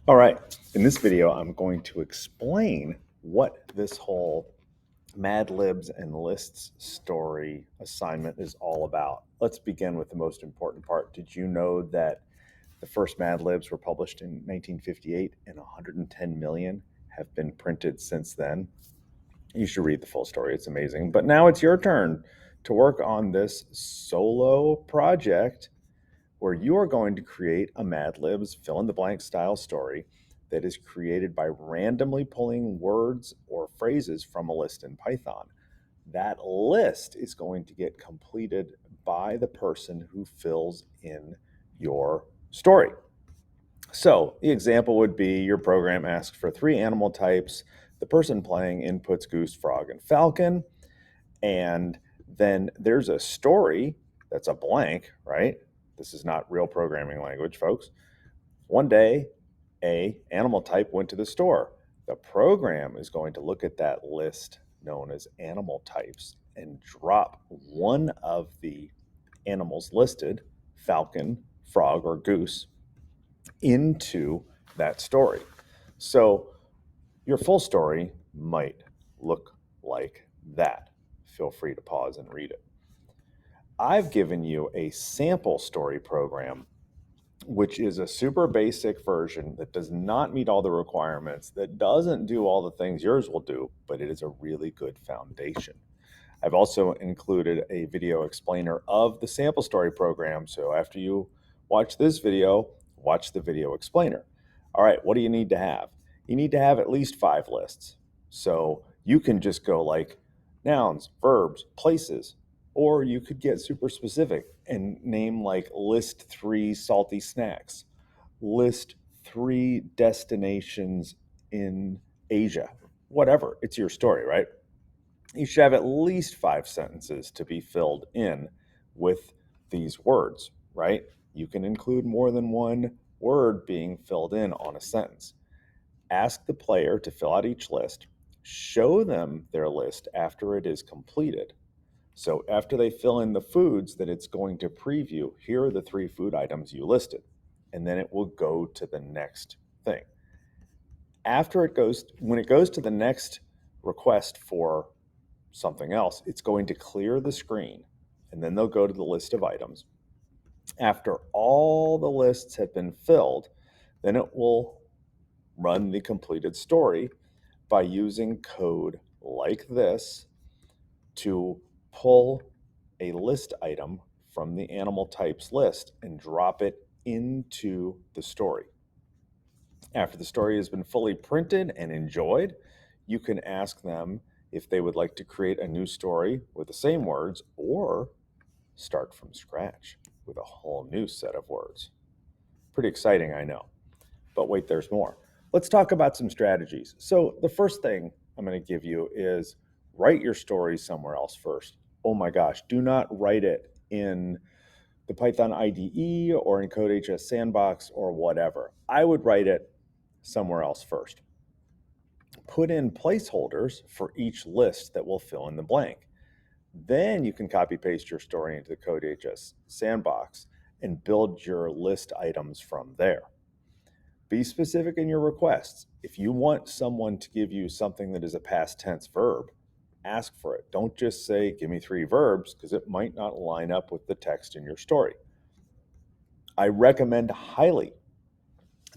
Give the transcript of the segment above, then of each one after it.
All right, in this video, I'm going to explain what this whole Mad Libs and Lists story assignment is all about. Let's begin with the most important part. Did you know that the first Mad Libs were published in 1958 and 110 million have been printed since then? You should read the full story, it's amazing. But now it's your turn to work on this solo project where you are going to create a Mad Libs fill in the blank style story that is created by randomly pulling words or phrases from a list in Python. That list is going to get completed by the person who fills in your story. So the example would be your program asks for 3 animal types. The person playing inputs goose, frog, and falcon. And then there's a story that's a blank, right? This is not real programming language, folks. One day, a animal type went to the store. The program is going to look at that list known as animal types and drop one of the animals listed, falcon, frog, or goose, into that story. So your full story might look like that. Feel free to pause and read it. I've given you a sample story program, which is a super basic version that does not meet all the requirements, that doesn't do all the things yours will do, but it is a really good foundation. I've also included a video explainer of the sample story program. So after you watch this video, watch the video explainer. All right, what do you need to have? You need to have at least 5 lists. So you can just go like nouns, verbs, places, or you could get super specific and name like list 3 salty snacks, list 3 destinations in Asia, whatever. It's your story, right? You should have at least 5 sentences to be filled in with these words, right? You can include more than one word being filled in on a sentence. Ask the player to fill out each list. Show them their list after it is completed. So after they fill in the foods that it's going to preview, here are the 3 food items you listed. And then it will go to the next thing. When it goes to the next request for something else, it's going to clear the screen, and then they'll go to the list of items. After all the lists have been filled, then it will run the completed story by using code like this to pull a list item from the animal types list and drop it into the story. After the story has been fully printed and enjoyed, you can ask them if they would like to create a new story with the same words or start from scratch with a whole new set of words. Pretty exciting, I know. But wait, there's more. Let's talk about some strategies. So, the first thing I'm going to give you is write your story somewhere else first. Oh my gosh, do not write it in the Python IDE or in CodeHS Sandbox or whatever. I would write it somewhere else first. Put in placeholders for each list that will fill in the blank. Then you can copy paste your story into the CodeHS Sandbox and build your list items from there. Be specific in your requests. If you want someone to give you something that is a past tense verb, ask for it. Don't just say, give me 3 verbs, because it might not line up with the text in your story. I recommend highly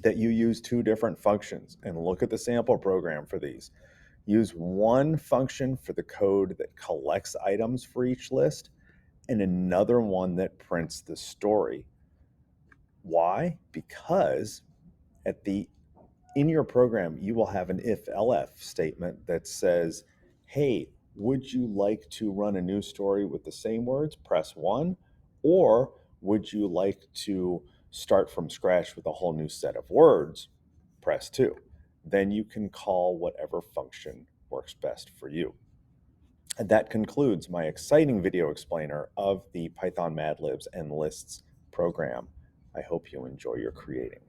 that you use 2 different functions and look at the sample program for these. Use one function for the code that collects items for each list and another one that prints the story. Why? Because in your program, you will have an if-elif statement that says, hey, would you like to run a new story with the same words? Press 1. Or would you like to start from scratch with a whole new set of words? Press 2. Then you can call whatever function works best for you. And that concludes my exciting video explainer of the Python Mad Libs and Lists program. I hope you enjoy your creating.